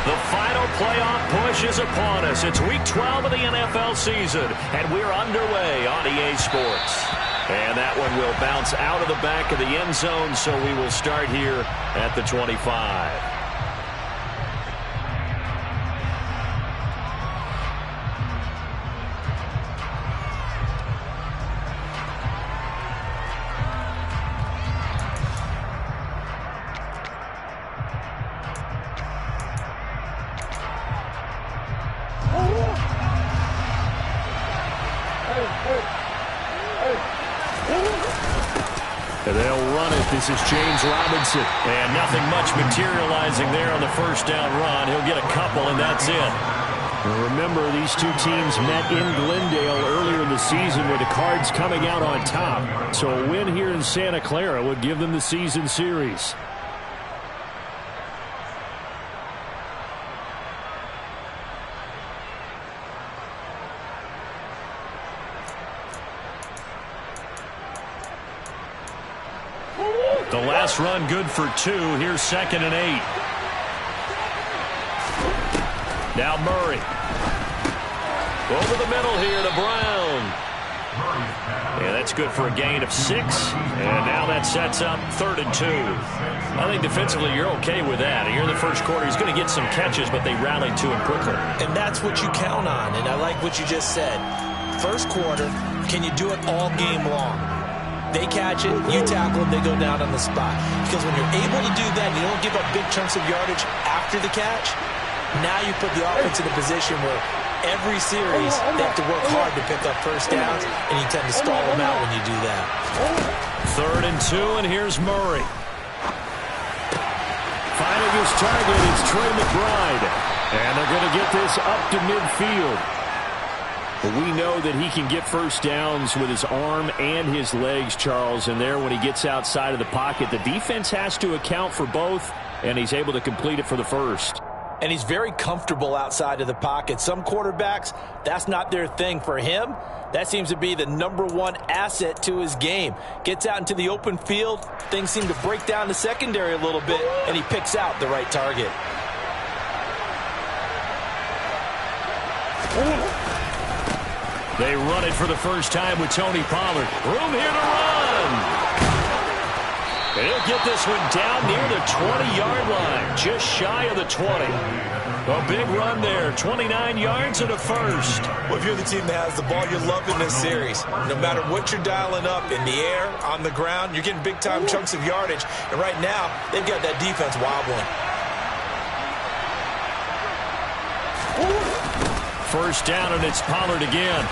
The final playoff push is upon us. It's Week 12 of the NFL season, and we're underway on EA Sports. And that one will bounce out of the back of the end zone, so we will start here at the 25. They'll run it. This is James Robinson. And nothing much materializing there on the first down run. He'll get a couple, and that's it. Remember, these two teams met in Glendale earlier in the season with the Cards coming out on top. So a win here in Santa Clara would give them the season series. The last run good for 2. Here's 2nd and 8. Now Murray. Over the middle here to Brown. Yeah, that's good for a gain of 6. And now that sets up 3rd and 2. I think defensively you're okay with that. Here in the first quarter, he's going to get some catches, but they rallied to him quickly. And that's what you count on. And I like what you just said. First quarter, can you do it all game long? They catch it, you tackle them, they go down on the spot. Because when you're able to do that, and you don't give up big chunks of yardage after the catch, now you put the offense in a position where every series they have to work hard to pick up first downs, and you tend to stall them out when you do that. 3rd and 2, and here's Murray. Finding his target is Trey McBride. And they're going to get this up to midfield. But we know that he can get first downs with his arm and his legs, Charles. And there, when he gets outside of the pocket, the defense has to account for both, and he's able to complete it for the first. And he's very comfortable outside of the pocket. Some quarterbacks, that's not their thing. For him, that seems to be the #1 asset to his game. Gets out into the open field, things seem to break down the secondary a little bit, and he picks out the right target. They run it for the first time with Tony Pollard. Room here to run. And he'll get this one down near the 20-yard line, just shy of the 20. A big run there, 29 yards and a first. Well, if you're the team that has the ball, you're loving this series. No matter what you're dialing up, in the air, on the ground, you're getting big-time chunks of yardage. And right now, they've got that defense wobbling. First down, and it's Pollard again.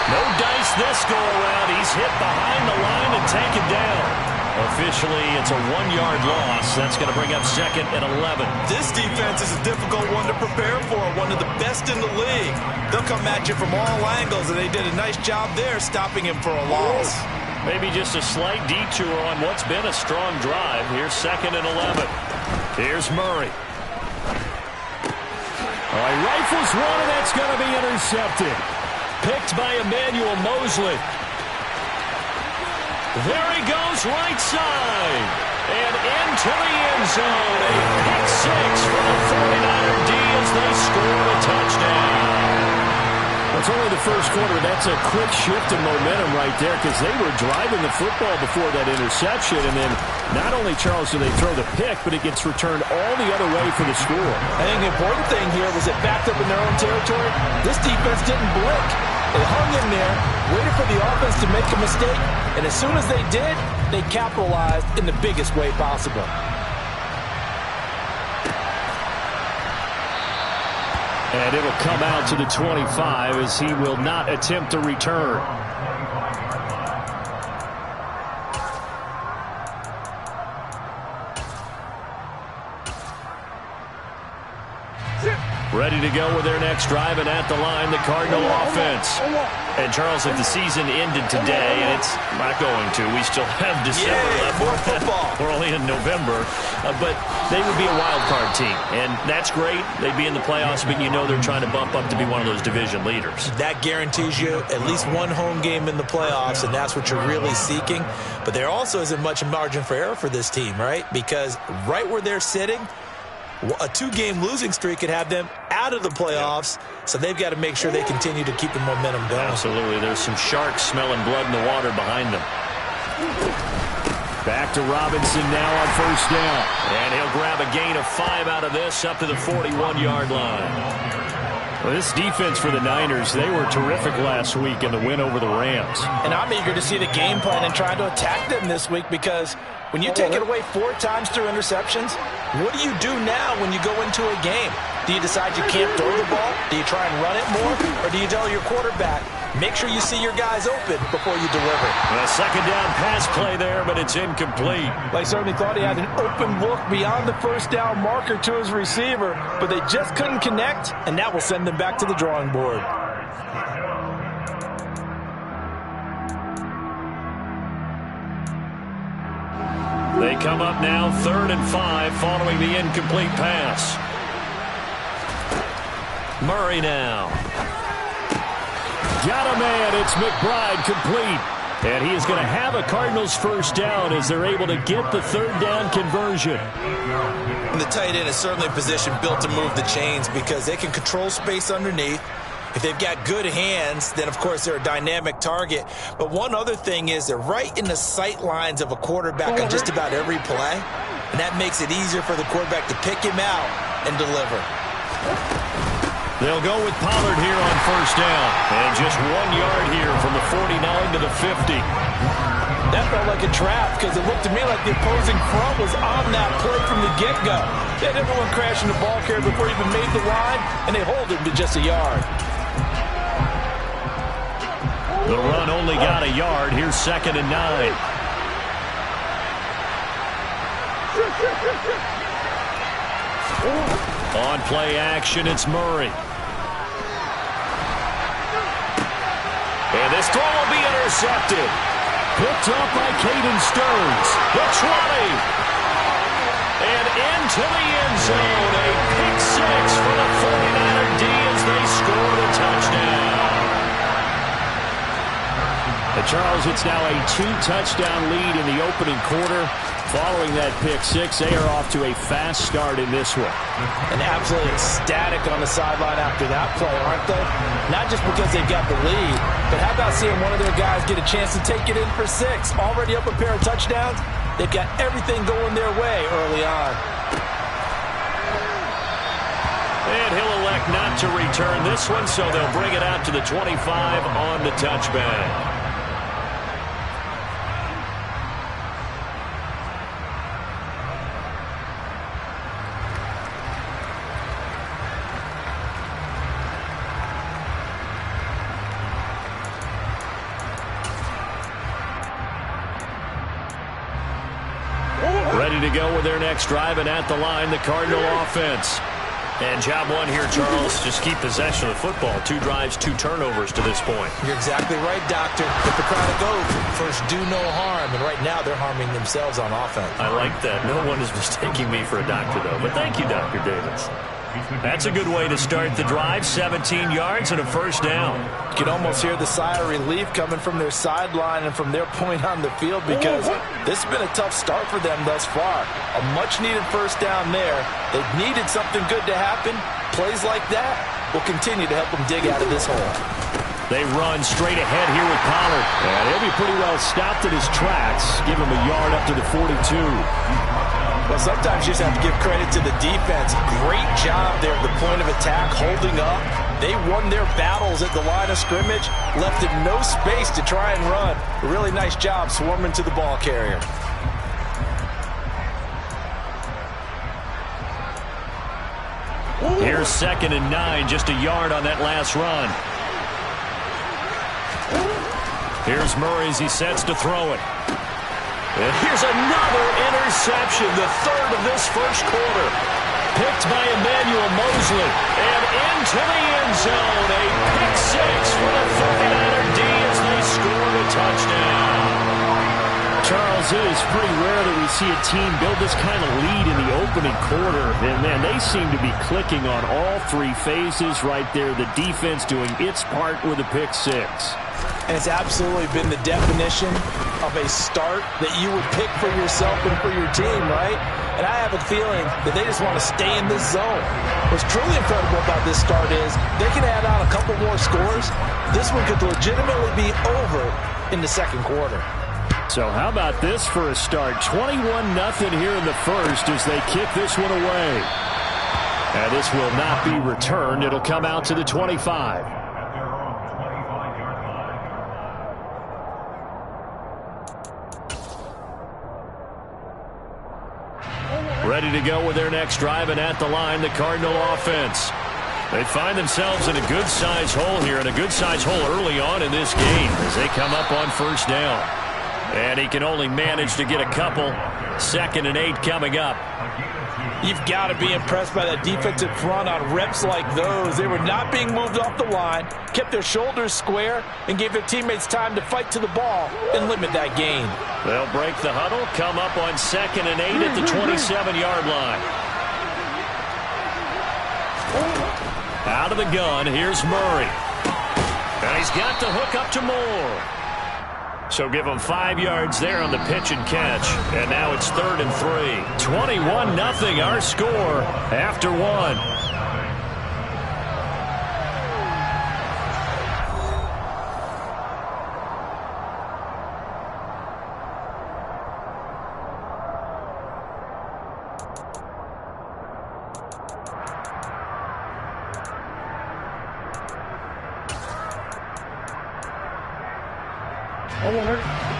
No dice this go-around. He's hit behind the line and taken down. Officially, it's a 1-yard loss. That's going to bring up 2nd and 11. This defense is a difficult one to prepare for, one of the best in the league. They'll come at you from all angles, and they did a nice job there stopping him for a loss. Maybe just a slight detour on what's been a strong drive. Here's 2nd and 11. Here's Murray. All right, rifles one, and that's going to be intercepted. Picked by Emmanuel Mosley. There he goes, right side. And into the end zone. A pick 6 for the 49er D as they score a touchdown. It's only the first quarter. That's a quick shift of momentum right there because they were driving the football before that interception. And then not only, Charles, do they throw the pick, but it gets returned all the other way for the score. I think the important thing here was it backed up in their own territory. This defense didn't blink. They hung in there, waited for the offense to make a mistake, and as soon as they did, they capitalized in the biggest way possible. And it'll come out to the 25 as he will not attempt to return. Ready to go with their next drive, and at the line, the Cardinal offense. And, Charles, if the season ended today, and it's not going to, we still have December left. More football. We're only in November. But they would be a wild card team. And that's great. They'd be in the playoffs, but you know they're trying to bump up to be one of those division leaders. That guarantees you at least one home game in the playoffs, and that's what you're really seeking. But there also isn't much margin for error for this team, right? Because right where they're sitting, a 2-game losing streak could have them out of the playoffs, so they've got to make sure they continue to keep the momentum going. Absolutely. There's some sharks smelling blood in the water behind them. Back to Robinson now on first down. And he'll grab a gain of 5 out of this up to the 41-yard line. Well, this defense for the Niners, they were terrific last week in the win over the Rams. And I'm eager to see the game plan and trying to attack them this week, because when you take it away 4 times through interceptions, what do you do now when you go into a game? Do you decide you can't throw the ball? Do you try and run it more? Or do you tell your quarterback, make sure you see your guys open before you deliver? A second down pass play there, but it's incomplete. They certainly thought he had an open look beyond the first down marker to his receiver, but they just couldn't connect, and that will send them back to the drawing board. They come up now 3rd and 5 following the incomplete pass. Murray now. Got a man. It's McBride complete. And he is going to have a Cardinals first down as they're able to get the 3rd down conversion. And the tight end is certainly a position built to move the chains because they can control space underneath. If they've got good hands, then, of course, they're a dynamic target. But one other thing is they're right in the sight lines of a quarterback on just about every play. And that makes it easier for the quarterback to pick him out and deliver. They'll go with Pollard here on first down. And just 1 yard here from the 49 to the 50. That felt like a trap because it looked to me like the opposing front was on that play from the get-go. They had everyone crashing the ball carrier before he even made the line, and they hold him to just a yard. The run only got a yard. Here's 2nd and 9. On play action, it's Murray. And this throw will be intercepted. Picked up by Caden Stearns. The 20. And into the end zone. A pick 6 for the 49er D as they score the touchdown. And Charles, it's now a 2-touchdown lead in the opening quarter. Following that pick 6, they are off to a fast start in this one. And absolutely ecstatic on the sideline after that play, aren't they? Not just because they've got the lead, but how about seeing one of their guys get a chance to take it in for 6? Already up a pair of touchdowns. They've got everything going their way early on. And he'll elect not to return this one, so they'll bring it out to the 25 on the touchback. Ready to go with their next drive, and at the line, the Cardinal offense. And job 1 here, Charles, just keep possession of the football. 2 drives, 2 turnovers to this point. You're exactly right, Doctor. Let the crowd go. First, do no harm. And right now, they're harming themselves on offense. I like that. No one is mistaking me for a doctor, though. But thank you, Dr. Davis. That's a good way to start the drive. 17 yards and a first down. You can almost hear the sigh of relief coming from their sideline and from their point on the field because this has been a tough start for them thus far. A much-needed first down there. They've needed something good to happen. Plays like that will continue to help them dig out of this hole. They run straight ahead here with Pollard. And he'll be pretty well stopped at his tracks. Give him a yard up to the 42. Well, sometimes you just have to give credit to the defense. Great job there at the point of attack, holding up. They won their battles at the line of scrimmage, left him no space to try and run. A really nice job swarming to the ball carrier. Here's 2nd and 9, just a yard on that last run. Here's Murray as he sets to throw it. And here's another interception, the 3rd of this first quarter. Picked by Emmanuel Mosley. And into the end zone, a pick 6 for the 49er D touchdown. Charles, it is pretty rare that we see a team build this kind of lead in the opening quarter. And, man, they seem to be clicking on all three phases right there. The defense doing its part with a pick six. And it's absolutely been the definition of a start that you would pick for yourself and for your team, right? And I have a feeling that they just want to stay in this zone. What's truly incredible about this start is they can add on a couple more scores. This one could legitimately be over in the second quarter. So how about this for a start? 21-0 here in the first as they kick this one away. And this will not be returned. It'll come out to the 25. Ready to go with their next drive, and at the line, the Cardinal offense. They find themselves in a good-sized hole here, and a good-sized hole early on in this game as they come up on first down. And he can only manage to get a couple. 2nd and 8 coming up. You've got to be impressed by that defensive front on reps like those. They were not being moved off the line, kept their shoulders square, and gave their teammates time to fight to the ball and limit that gain. They'll break the huddle, come up on 2nd and 8 at the 27-yard line. Out of the gun, here's Murray. And he's got the hook up to Moore. So give him 5 yards there on the pitch and catch. And now it's 3rd and 3. 21-0 our score after 1.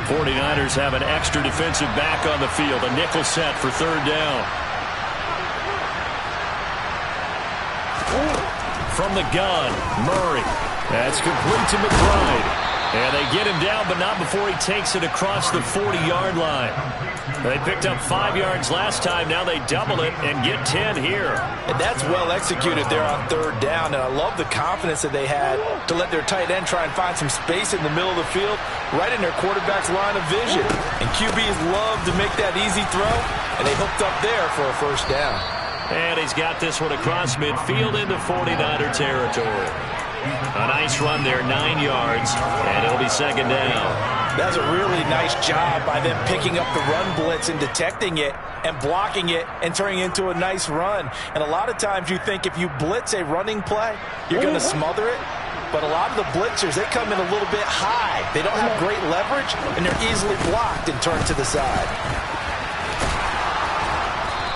'49ers have an extra defensive back on the field. A nickel set for 3rd down. From the gun, Murray. That's complete to McBride. And they get him down, but not before he takes it across the 40-yard line. They picked up 5 yards last time. Now they double it and get 10 here. And that's well executed there on 3rd down. And I love the confidence that they had to let their tight end try and find some space in the middle of the field, right in their quarterback's line of vision. And QBs love to make that easy throw, and they hooked up there for a 1st down. And he's got this one across midfield into 49er territory. A nice run there, 9 yards, and it'll be 2nd down. That's a really nice job by them picking up the run blitz and detecting it and blocking it and turning it into a nice run. And a lot of times you think if you blitz a running play, you're going to smother it. But a lot of the blitzers, they come in a little bit high. They don't have great leverage, and they're easily blocked and turned to the side.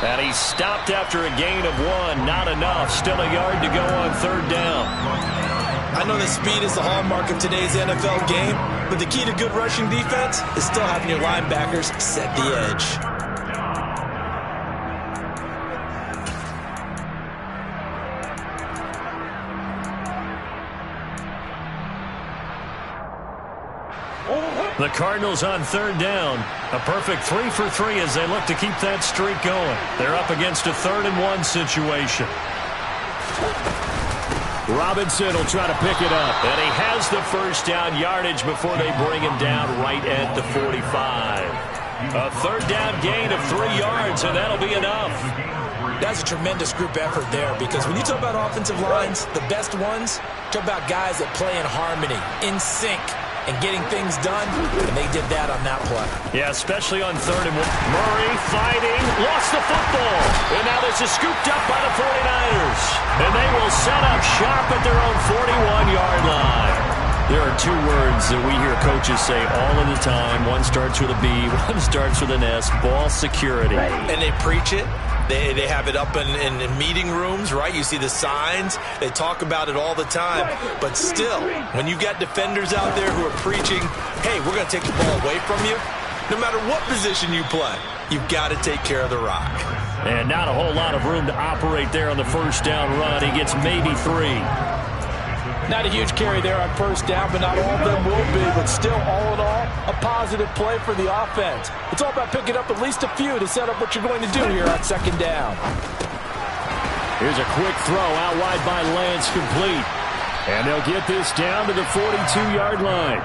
And he's stopped after a gain of 1. Not enough. Still a yard to go on 3rd down. I know that speed is the hallmark of today's NFL game, but the key to good rushing defense is still having your linebackers set the edge. The Cardinals on 3rd down. A perfect 3 for 3 as they look to keep that streak going. They're up against a 3rd and 1 situation. Robinson will try to pick it up. And he has the 1st down yardage before they bring him down right at the 45. A 3rd down gain of 3 yards, and that'll be enough. That's a tremendous group effort there, because when you talk about offensive lines, the best ones, talk about guys that play in harmony, in sync, and getting things done, and they did that on that play. Yeah, especially on 3rd and 1. Murray fighting, lost the football, and now this is scooped up by the 49ers. And they will set up shop at their own 41-yard line. There are 2 words that we hear coaches say all of the time. One starts with a B, one starts with an S, ball security. And they preach it. They have it up in meeting rooms, right? You see the signs. They talk about it all the time. But still, when you got defenders out there who are preaching, hey, we're going to take the ball away from you, no matter what position you play, you've got to take care of the rock. And not a whole lot of room to operate there on the 1st down run. He gets maybe 3. Not a huge carry there on 1st down, but not all of them will be. But still, all in all, a positive play for the offense. It's all about picking up at least a few to set up what you're going to do here on 2nd down. Here's a quick throw out wide by Lance, complete. And they'll get this down to the 42-yard line.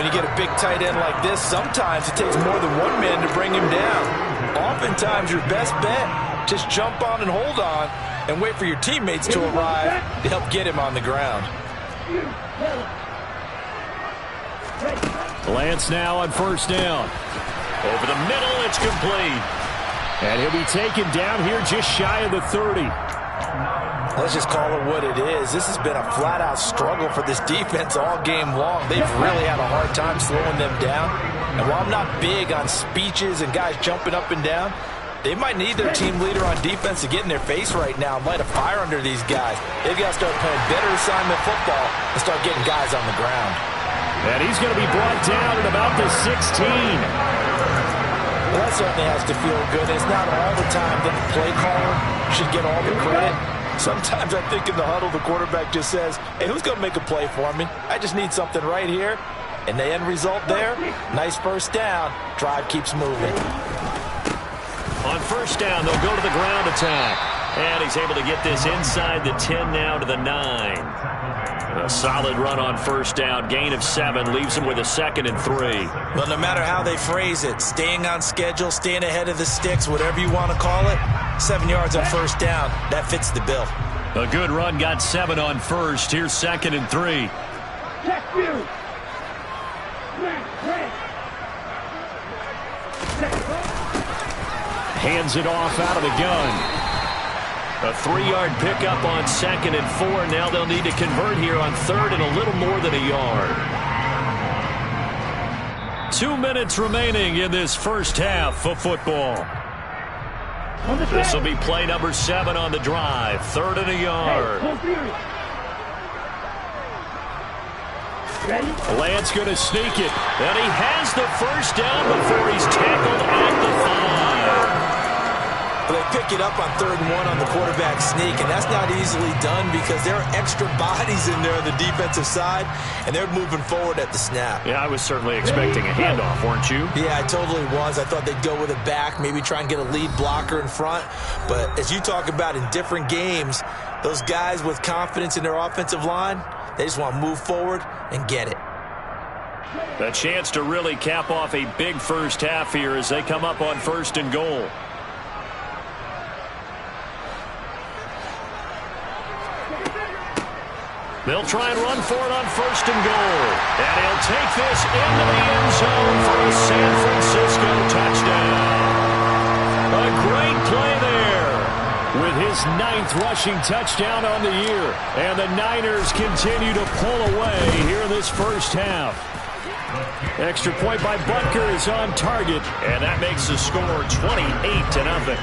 When you get a big tight end like this, sometimes it takes more than one man to bring him down. Oftentimes, your best bet, just jump on and hold on and wait for your teammates to arrive to help get him on the ground. Lance now on first down. Over the middle, it's complete. And he'll be taken down here just shy of the 30. Let's just call it what it is. This has been a flat-out struggle for this defense all game long. They've really had a hard time slowing them down. And while I'm not big on speeches and guys jumping up and down, they might need their team leader on defense to get in their face right now and light a fire under these guys. They've got to start playing better assignment football and start getting guys on the ground. And he's going to be brought down at about the 16. Well, that certainly has to feel good. It's not all the time that the play caller should get all the credit. Sometimes I think in the huddle, the quarterback just says, hey, who's going to make a play for me? I just need something right here. And the end result there, nice first down. Drive keeps moving. On first down, they'll go to the ground attack. And he's able to get this inside the 10 now to the 9. A solid run on first down. Gain of 7 leaves him with a 2nd and 3. Well, no matter how they phrase it, staying on schedule, staying ahead of the sticks, whatever you want to call it, 7 yards on first down. That fits the bill. A good run, got 7 on first. Here's 2nd and 3. Hands it off out of the gun. A 3-yard pickup on 2nd and 4. Now they'll need to convert here on 3rd and a little more than a yard. 2 minutes remaining in this first half of football. This will be play number 7 on the drive. 3rd and a yard. Lance going to sneak it. And he has the first down before he's tackled at the 5. They pick it up on 3rd and 1 on the quarterback sneak, and that's not easily done because there are extra bodies in there on the defensive side, and they're moving forward at the snap. Yeah, I was certainly expecting a handoff, weren't you? Yeah, I totally was. I thought they'd go with a back, maybe try and get a lead blocker in front. But as you talk about in different games, those guys with confidence in their offensive line, they just want to move forward and get it. A chance to really cap off a big first half here as they come up on 1st and goal. They'll try and run for it on 1st and goal. And he'll take this into the end zone for a San Francisco touchdown. A great play there with his 9th rushing touchdown on the year. And the Niners continue to pull away here in this first half. Extra point by Butker is on target. And that makes the score 28-0.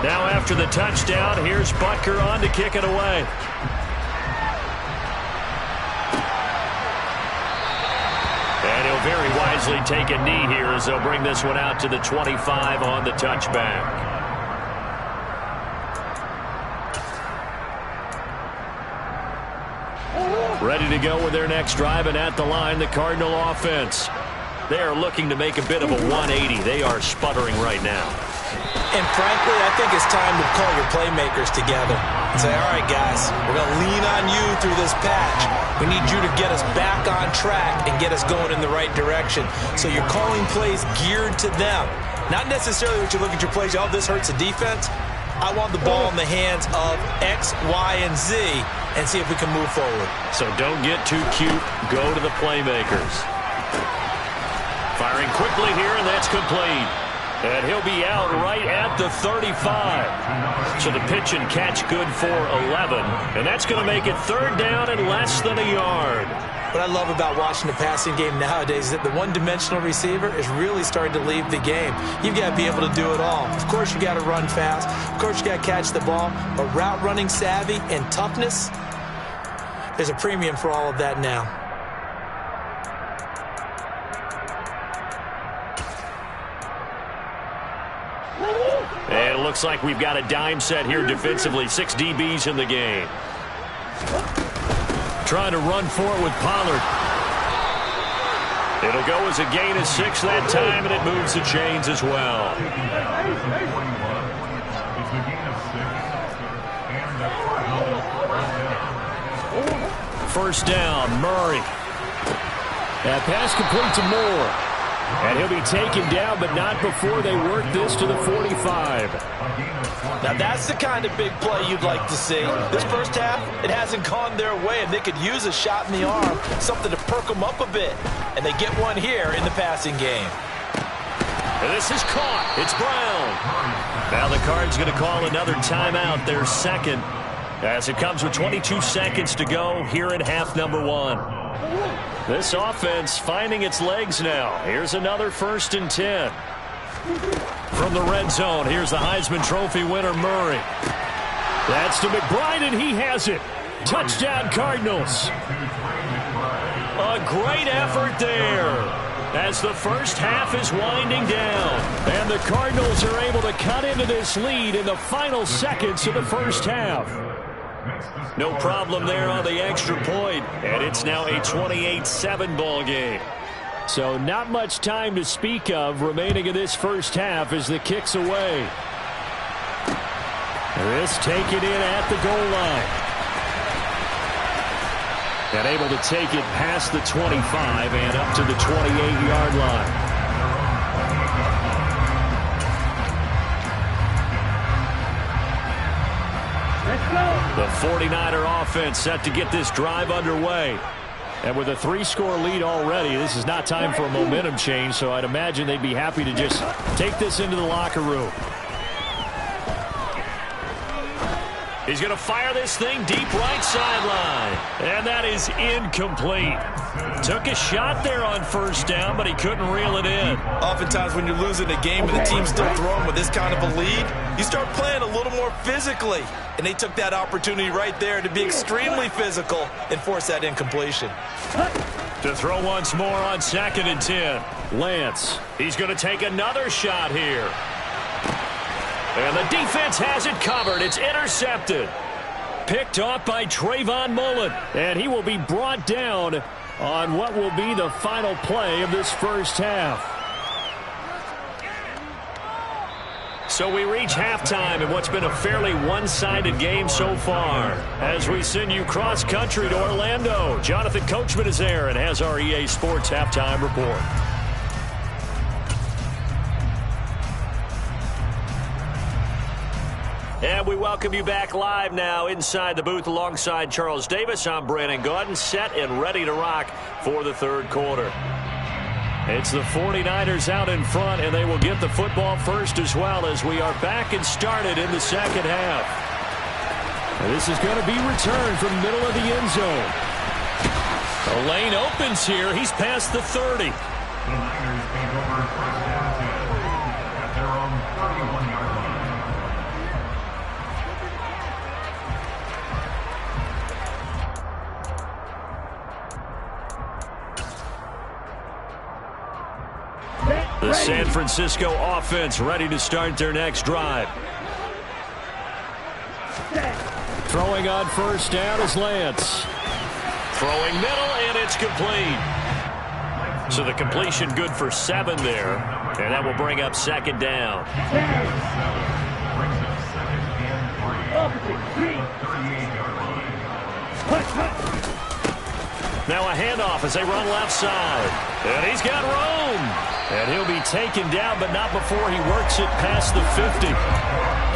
Now after the touchdown, here's Butker on to kick it away. And he'll very wisely take a knee here as they'll bring this one out to the 25 on the touchback. Ready to go with their next drive, and at the line, the Cardinal offense. They are looking to make a bit of a 180. They are sputtering right now. And frankly, I think it's time to call your playmakers together and say, all right, guys, we're going to lean on you through this patch. We need you to get us back on track and get us going in the right direction. So you're calling plays geared to them. Not necessarily what you look at your plays, oh, this hurts the defense. I want the ball in the hands of X, Y, and Z and see if we can move forward. So don't get too cute. Go to the playmakers. Firing quickly here, and that's complete. And he'll be out right at the 35. So the pitch and catch good for 11. And that's going to make it 3rd down and less than a yard. What I love about watching the passing game nowadays is that the one-dimensional receiver is really starting to leave the game. You've got to be able to do it all. Of course, you got to run fast. Of course, you got to catch the ball. But route running savvy and toughness, there's a premium for all of that now. And it looks like we've got a dime set here defensively. 6 DBs in the game. Trying to run for it with Pollard. It'll go as a gain of 6 that time, and it moves the chains as well. first down. Murray. That pass complete to Moore. And he'll be taken down, but not before they work this to the 45. Now that's the kind of big play you'd like to see. This first half, it hasn't gone their way, and they could use a shot in the arm, something to perk them up a bit. And they get one here in the passing game. And this is caught. It's Brown. Now the Cards going to call another timeout, their second, as it comes with 22 seconds to go here in half number 1. This offense finding its legs now. Here's another 1st and 10. From the red zone, here's the Heisman Trophy winner, Murray. That's to McBride, and he has it. Touchdown, Cardinals. A great effort there as the first half is winding down. And the Cardinals are able to cut into this lead in the final seconds of the first half. No problem there on the extra point, and it's now a 28-7 ball game. So not much time to speak of remaining in this first half as the kick's away. This taken in at the goal line. And able to take it past the 25 and up to the 28-yard line. The 49er offense set to get this drive underway. And with a 3-score lead already, this is not time for a momentum change, so I'd imagine they'd be happy to just take this into the locker room. He's going to fire this thing deep right sideline. And that is incomplete. Took a shot there on first down, but he couldn't reel it in. Oftentimes when you're losing a game and the team's still throwing with this kind of a lead, you start playing a little more physically. And they took that opportunity right there to be extremely physical and force that incompletion. To throw once more on 2nd and 10. Lance, he's going to take another shot here. And the defense has it covered. It's intercepted. Picked off by Trayvon Mullen. And he will be brought down on what will be the final play of this first half. So we reach halftime in what's been a fairly one-sided game so far. As we send you cross-country to Orlando, Jonathan Coachman is there and has our EA Sports halftime report. And we welcome you back live now inside the booth alongside Charles Davis. I'm Brandon Gaudin, set and ready to rock for the third quarter. It's the 49ers out in front, and they will get the football first as well as we are back and started in the second half. And this is going to be returned from the middle of the end zone. The lane opens here. He's past the 30. The Niners take over first down at their own 31-yard line. The San Francisco offense ready to start their next drive. Throwing on first down is Lance. Throwing middle, and it's complete. So the completion good for 7 there, and that will bring up 2nd down. Now a handoff as they run left side. And he's got room. And he'll be taken down, but not before he works it past the 50.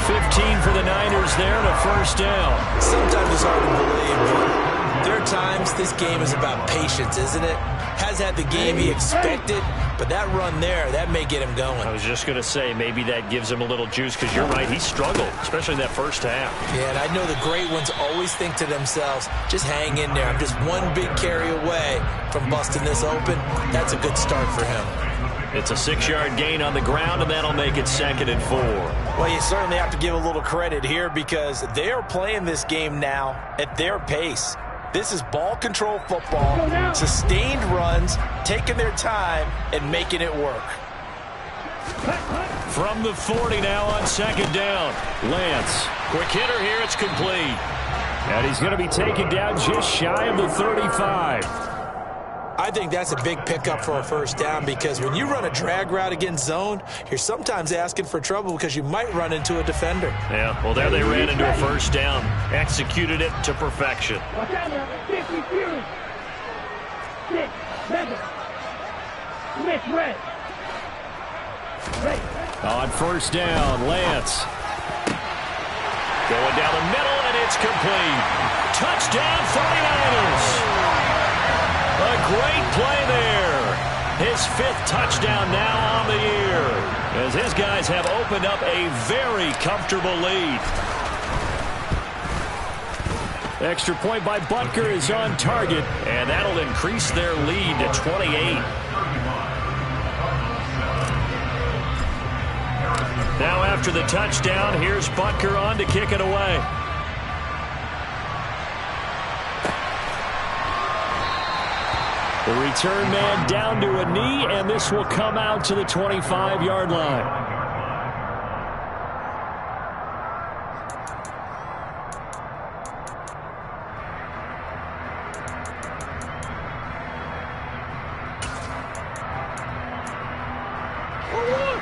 15 for the Niners there and a first down. Sometimes it's hard to believe, but there are times this game is about patience, isn't it? Has had the game he expected, but that run there, that may get him going. I was just going to say, maybe that gives him a little juice, because you're right, he struggled, especially in that first half. Yeah, and I know the great ones always think to themselves, just hang in there. I'm just one big carry away from busting this open. That's a good start for him. It's a 6-yard gain on the ground, and that'll make it 2nd and 4. Well, you certainly have to give a little credit here because they are playing this game now at their pace. This is ball control football, sustained runs, taking their time, and making it work. From the 40 now on 2nd down. Lance, quick hitter here, it's complete. And he's going to be taken down just shy of the 35. I think that's a big pickup for a first down because when you run a drag route against zone, you're sometimes asking for trouble because you might run into a defender. Yeah, well, there they ran into a first down. Executed it to perfection. On first down, Lance. Going down the middle, and it's complete. Touchdown, 49ers. A great play there. His 5th touchdown now on the year, as his guys have opened up a very comfortable lead. Extra point by Butker is on target, and that'll increase their lead to 28. Now after the touchdown, here's Butker on to kick it away. The return man down to a knee, and this will come out to the 25-yard line.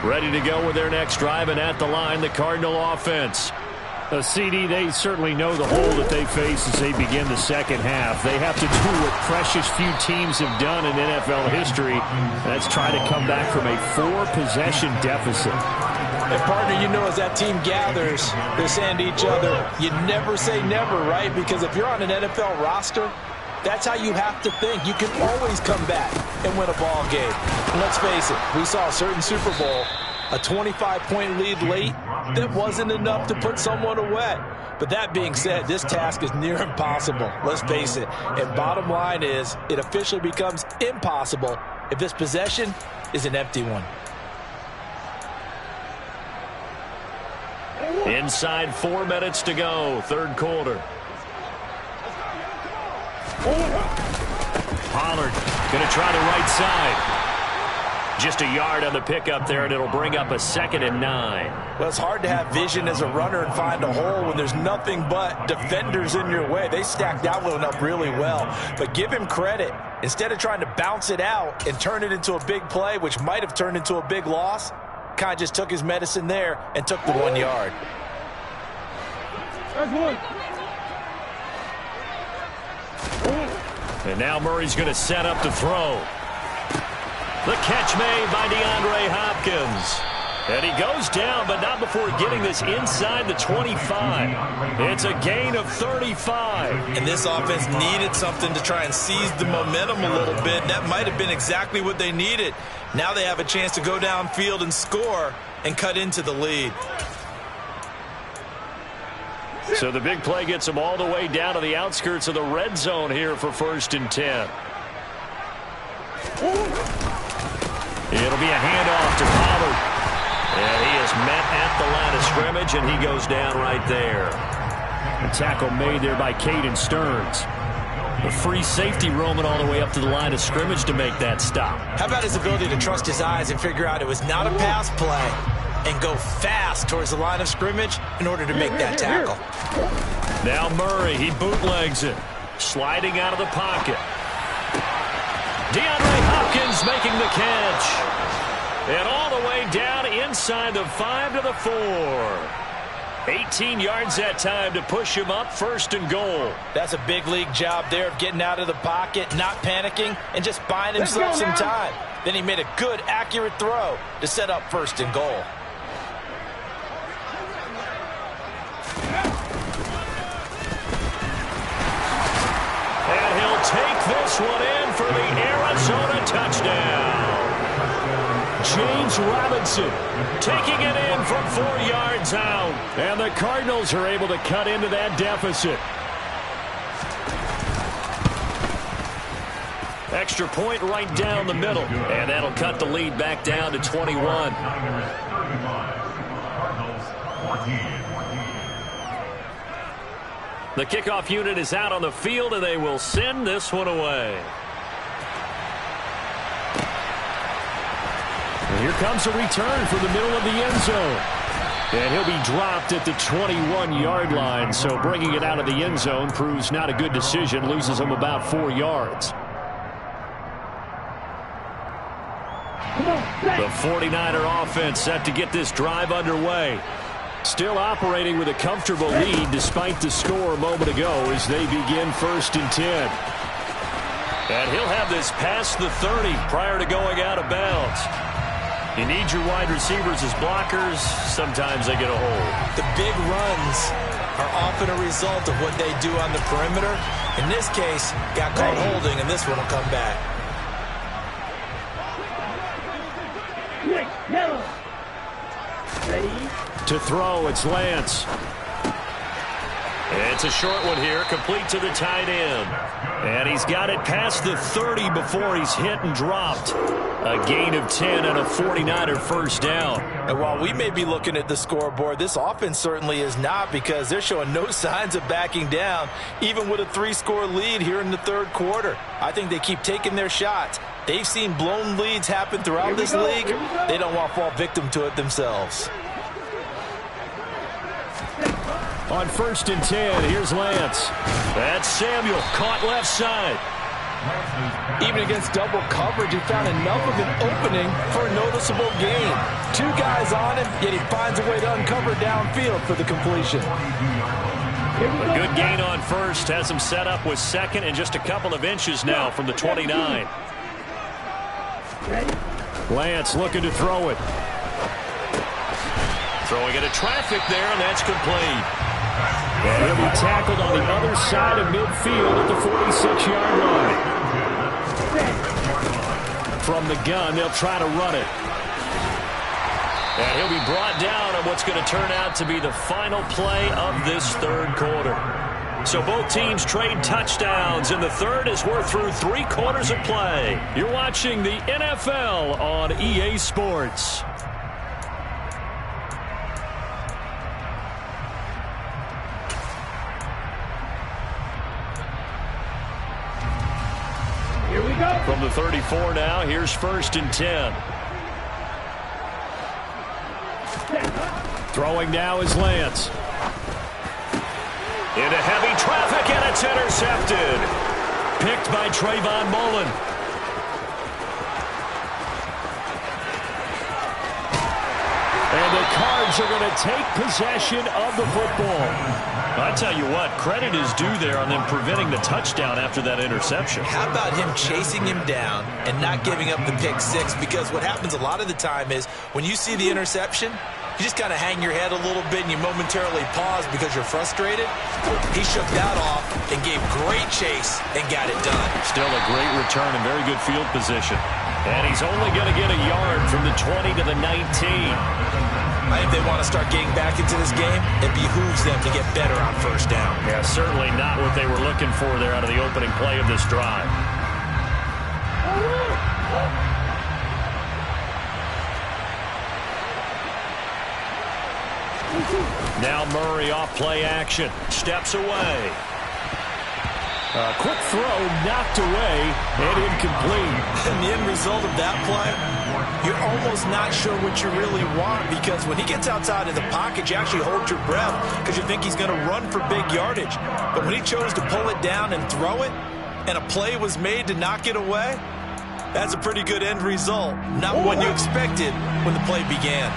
Ready to go with their next drive, and at the line, the Cardinal offense. CD, they certainly know the hole that they face as they begin the second half. They have to do what precious few teams have done in NFL history. That's try to come back from a 4-possession deficit. And partner, you know, as that team gathers, they're saying to each other, you never say never, right? Because if you're on an NFL roster, that's how you have to think. You can always come back and win a ball game. And let's face it, we saw a certain Super Bowl, a 25-point lead late, that wasn't enough to put someone away. But that being said, this task is near impossible. Let's face it. And bottom line is, it officially becomes impossible if this possession is an empty one. Inside 4 minutes to go, third quarter. Pollard going to try the right side. Just a yard on the pickup there, and it'll bring up a 2nd and 9. Well, it's hard to have vision as a runner and find a hole when there's nothing but defenders in your way. They stacked that one up really well. But give him credit. Instead of trying to bounce it out and turn it into a big play, which might have turned into a big loss, kind of just took his medicine there and took the 1 yard. And now Murray's going to set up to throw. The catch made by DeAndre Hopkins. And he goes down, but not before getting this inside the 25. It's a gain of 35. And this offense needed something to try and seize the momentum a little bit. That might have been exactly what they needed. Now they have a chance to go downfield and score and cut into the lead. So the big play gets them all the way down to the outskirts of the red zone here for 1st and 10. It'll be a handoff to Pollard. And he is met at the line of scrimmage, and he goes down right there. A tackle made there by Caden Stearns. A free safety roaming all the way up to the line of scrimmage to make that stop. How about his ability to trust his eyes and figure out it was not a pass play and go fast towards the line of scrimmage in order to make that tackle. Now Murray, he bootlegs it. Sliding out of the pocket. DeAndre Hopkins making the catch. And all the way down inside the 5 to the 4. 18 yards that time to push him up, 1st and goal. That's a big league job there of getting out of the pocket, not panicking, and just buying himself some time. Then he made a good, accurate throw to set up 1st and goal. And he'll take this one in for the Arizona touchdown. James Robinson taking it in from 4 yards out. And the Cardinals are able to cut into that deficit. Extra point right down the middle. And that'll cut the lead back down to 21. The kickoff unit is out on the field, and they will send this one away. And here comes a return from the middle of the end zone. And he'll be dropped at the 21-yard line, so bringing it out of the end zone proves not a good decision, loses him about 4 yards. The 49er offense set to get this drive underway. Still operating with a comfortable lead despite the score a moment ago as they begin 1st and 10. And he'll have this past the 30 prior to going out of bounds. You need your wide receivers as blockers. Sometimes they get a hold. The big runs are often a result of what they do on the perimeter. In this case, got caught holding, and this one will come back. To throw, it's Lance. It's a short one here, complete to the tight end. And he's got it past the 30 before he's hit and dropped. A gain of 10 and a 49er first down. And while we may be looking at the scoreboard, this offense certainly is not, because they're showing no signs of backing down, even with a 3-score lead here in the 3rd quarter. I think they keep taking their shots. They've seen blown leads happen throughout this league. They don't want to fall victim to it themselves. On 1st and 10, here's Lance. That's Samuel, caught left side. Even against double coverage, he found enough of an opening for a noticeable gain. 2 guys on him, yet he finds a way to uncover downfield for the completion. A good gain on 1st, has him set up with 2nd and just a couple of inches now from the 29. Lance looking to throw it. Throwing into traffic there, and that's complete. And he'll be tackled on the other side of midfield at the 46-yard line. From the gun, they'll try to run it. And he'll be brought down on what's going to turn out to be the final play of this 3rd quarter. So both teams trade touchdowns, and the 3rd as we're through 3 quarters of play. You're watching the NFL on EA Sports. From the 34 now, here's 1st and 10. Throwing now is Lance. Into heavy traffic, and it's intercepted. Picked by Trayvon Mullen. And the Cards are going to take possession of the football. I tell you what, credit is due there on them preventing the touchdown after that interception. How about him chasing him down and not giving up the pick 6? Because what happens a lot of the time is when you see the interception, you just kind of hang your head a little bit and you momentarily pause because you're frustrated. He shook that off and gave great chase and got it done. Still a great return and very good field position. And he's only going to get a yard from the 20 to the 19. I think they want to start getting back into this game. It behooves them to get better on 1st down. Yeah, certainly not what they were looking for there out of the opening play of this drive. Now Murray off play action. Steps away. A quick throw knocked away and incomplete. And the end result of that play, you're almost not sure what you really want, because when he gets outside of the pocket, you actually hold your breath because you think he's going to run for big yardage. But when he chose to pull it down and throw it, and a play was made to knock it away, that's a pretty good end result. Not what you expected when the play began.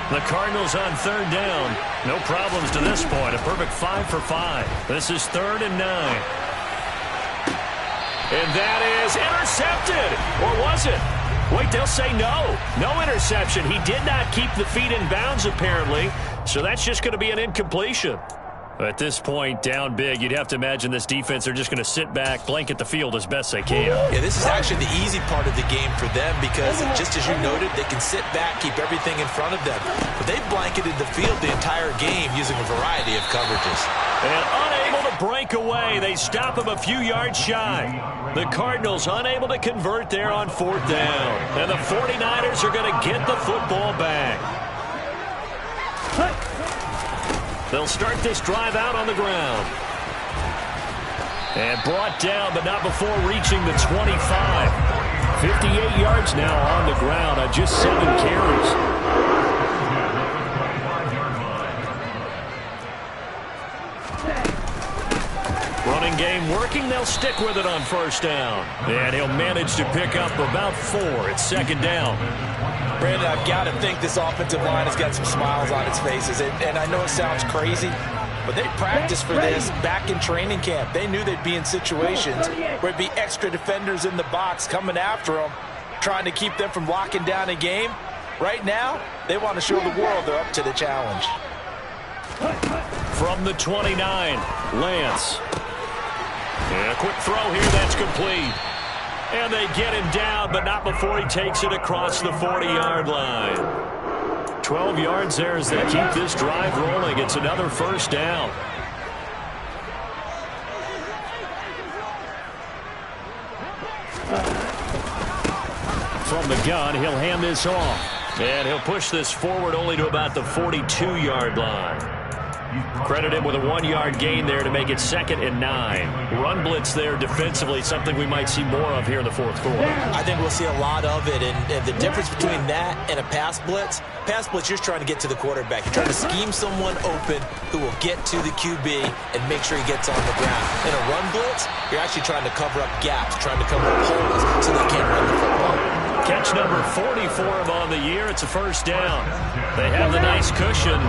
The Cardinals on 3rd down. No problems to this point. A perfect 5 for 5. This is 3rd and 9. And that is intercepted. Or was it? Wait, they'll say no. No interception. He did not keep the feet in bounds, apparently. So that's just going to be an incompletion. At this point, down big, you'd have to imagine this defense are just going to sit back, blanket the field as best they can. Yeah, this is actually the easy part of the game for them because, just as you noted, they can sit back, keep everything in front of them. But they've blanketed the field the entire game using a variety of coverages. And unable to break away, they stop him a few yards shy. The Cardinals unable to convert there on 4th down. And the 49ers are going to get the football back. They'll start this drive out on the ground. And brought down, but not before reaching the 25. 58 yards now on the ground on just 7 carries. Running game working. They'll stick with it on first down. And he'll manage to pick up about 4 at second down. Brandon, I've got to think this offensive line has got some smiles on its faces. And I know it sounds crazy, but they practiced for this back in training camp. They knew they'd be in situations where it'd be extra defenders in the box coming after them, trying to keep them from locking down a game. Right now, they want to show the world they're up to the challenge. From the 29, Lance. And a quick throw here, that's complete. And they get him down, but not before he takes it across the 40-yard line. 12 yards there as they keep this drive rolling. It's another first down. From the gun, he'll hand this off. And he'll push this forward only to about the 42-yard line. Credit him with a 1-yard gain there to make it 2nd and 9. Run blitz there defensively, something we might see more of here in the fourth quarter. I think we'll see a lot of it, and the difference between that and a pass blitz, you're trying to get to the quarterback. You're trying to scheme someone open who will get to the QB and make sure he gets on the ground. In a run blitz, you're actually trying to cover up gaps, trying to cover up holes so they can't run the football. Catch number 40 for him on the year. It's a first down. They have the nice cushion.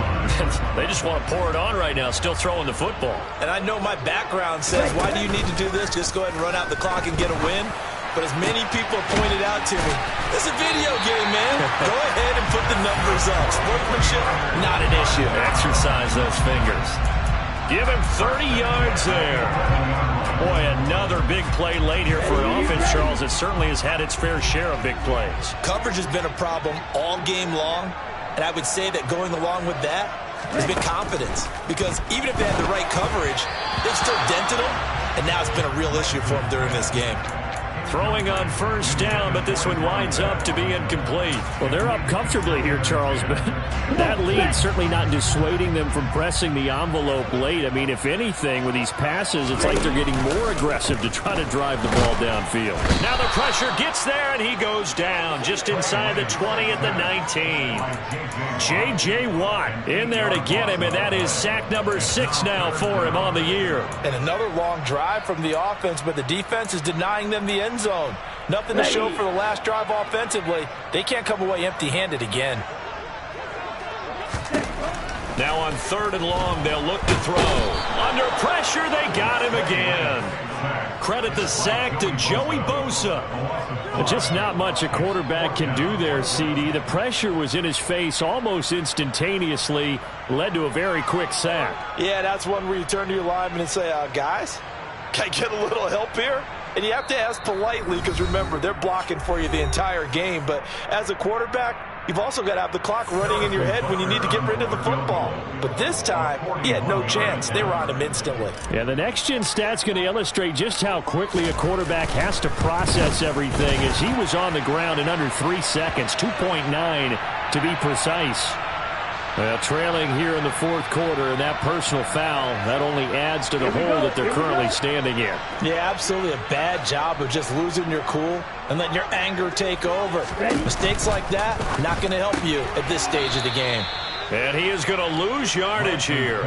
They just want to pour it on right now, still throwing the football. And I know my background says, why do you need to do this? Just go ahead and run out the clock and get a win. But as many people have pointed out to me, it's a video game, man. Go ahead and put the numbers up. Sportsmanship, not an issue. Exercise those fingers. Give him 30 yards there. Boy, another big play late here for an offense, Charles. It certainly has had its fair share of big plays. Coverage has been a problem all game long, and I would say that going along with that has been confidence. Because even if they had the right coverage, they've still dented them, and now it's been a real issue for them during this game. Throwing on first down, but this one winds up to be incomplete. Well, they're up comfortably here, Charles, but that lead certainly not dissuading them from pressing the envelope late. I mean, if anything, with these passes, it's like they're getting more aggressive to try to drive the ball downfield. Now the pressure gets there, and he goes down just inside the 20 at the 19. J.J. Watt in there to get him, and that is sack number 6 now for him on the year. And another long drive from the offense, but the defense is denying them the end zone. Nothing to show for the last drive offensively. They can't come away empty-handed again. Now on 3rd and long, they'll look to throw. Under pressure, they got him again. Credit the sack to Joey Bosa. But just not much a quarterback can do there, CD. The pressure was in his face almost instantaneously, led to a very quick sack. Yeah, that's one where you turn to your lineman and say, guys, can I get a little help here? And you have to ask politely because, remember, they're blocking for you the entire game. But as a quarterback, you've also got to have the clock running in your head when you need to get rid of the football. But this time, he had no chance. They were on him instantly. Yeah, the next-gen stat's going to illustrate just how quickly a quarterback has to process everything, as he was on the ground in under 3 seconds, 2.9 to be precise. Well, trailing here in the fourth quarter, and that personal foul, that only adds to the hole that they're currently standing in. Yeah, absolutely a bad job of just losing your cool and letting your anger take over. Mistakes like that, not going to help you at this stage of the game. And he is going to lose yardage here.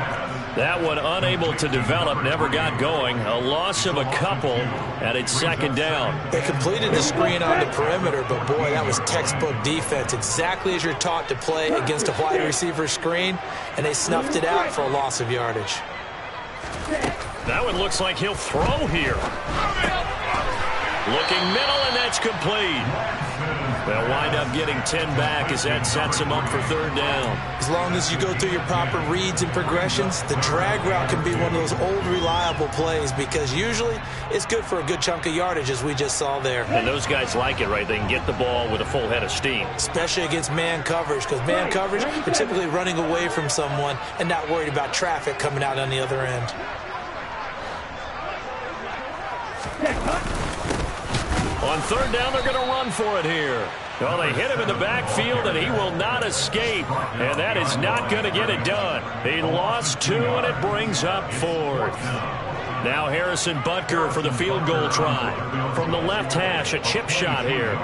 That one unable to develop, never got going. A loss of a couple, and it's 2nd down. They completed the screen on the perimeter, but boy, that was textbook defense. Exactly as you're taught to play against a wide receiver screen, and they snuffed it out for a loss of yardage. That one looks like he'll throw here. Looking middle, and that's complete. They'll wind up getting 10 back as that sets them up for 3rd down. As long as you go through your proper reads and progressions, the drag route can be one of those old reliable plays because usually it's good for a good chunk of yardage, as we just saw there. And those guys like it, right? They can get the ball with a full head of steam. Especially against man coverage, because man coverage, they're typically running away from someone and not worried about traffic coming out on the other end. On 3rd down, they're going to run for it here. Well, they hit him in the backfield, and he will not escape. And that is not going to get it done. He lost 2, and it brings up 4th. Now Harrison Butker for the field goal try. From the left hash, a chip shot here.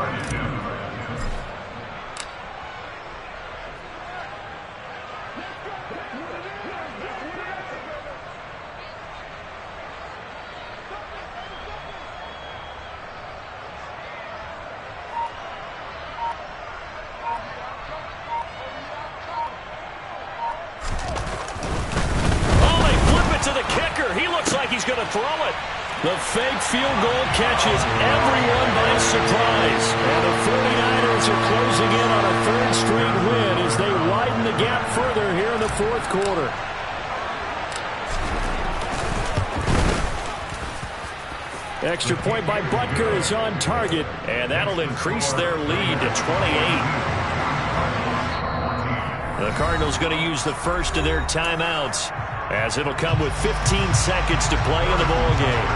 going to throw it. The fake field goal catches everyone by surprise. And the 49ers are closing in on a third straight win as they widen the gap further here in the fourth quarter. Extra point by Butker is on target, and that'll increase their lead to 28. The Cardinals going to use the first of their timeouts, as it'll come with 15 seconds to play in the ball game.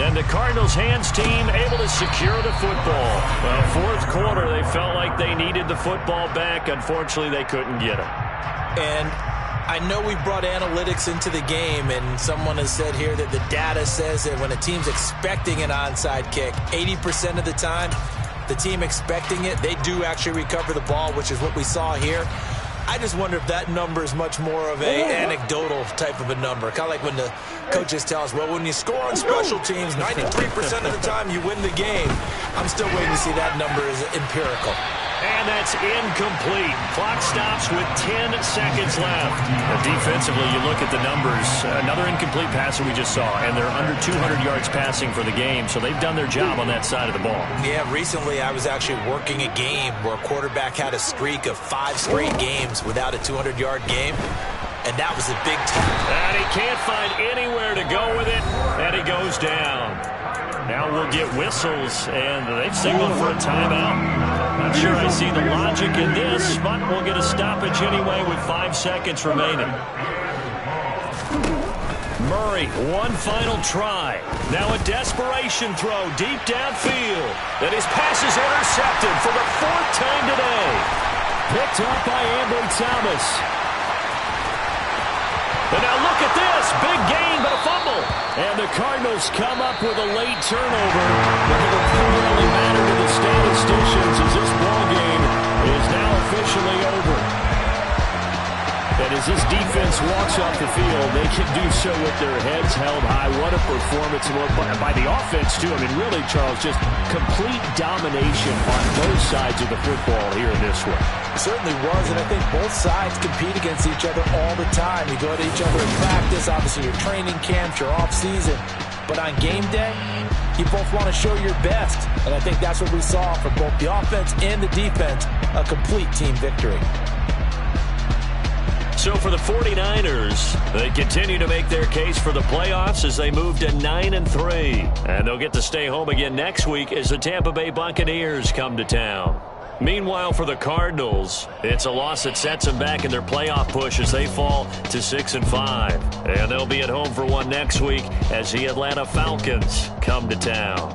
And the Cardinals hands team able to secure the football. Well, fourth quarter, they felt like they needed the football back. Unfortunately, they couldn't get it. And I know we brought analytics into the game, and someone has said here that the data says that when a team's expecting an onside kick, 80% of the time, the team expecting it, they do actually recover the ball, which is what we saw here. I just wonder if that number is much more of a anecdotal type of a number. Kind of like when the coaches tell us, well, when you score on special teams, 93% of the time you win the game. I'm still waiting to see that number is empirical. And that's incomplete. Clock stops with 10 seconds left. Defensively, you look at the numbers. Another incomplete passer we just saw, and they're under 200 yards passing for the game, so they've done their job on that side of the ball. Yeah, recently I was actually working a game where a quarterback had a streak of 5 straight games without a 200-yard game, and that was a big time. And he can't find anywhere to go with it, and he goes down. Now we'll get whistles, and they've signaled for a timeout. Not sure I see the logic in this, but we'll get a stoppage anyway with 5 seconds remaining. Murray, one final try. Now a desperation throw deep downfield. And his pass is intercepted for the 4th time today. Picked up by Ambry Thomas. And now look at this. Big gain, but a fumble. And the Cardinals come up with a late turnover. But it'll primarily matter to the statisticians as this ball game is now officially over. And as this defense walks off the field, they can do so with their heads held high. What a performance by the offense, too. I mean, really, Charles, just complete domination on both sides of the football here in this one. It certainly was, and I think both sides compete against each other all the time. You go to each other in practice, obviously your training camps, your off-season. But on game day, you both want to show your best. And I think that's what we saw from both the offense and the defense, a complete team victory. So for the 49ers, they continue to make their case for the playoffs as they move to 9-3. And they'll get to stay home again next week as the Tampa Bay Buccaneers come to town. Meanwhile, for the Cardinals, it's a loss that sets them back in their playoff push as they fall to 6-5. And they'll be at home for one next week as the Atlanta Falcons come to town.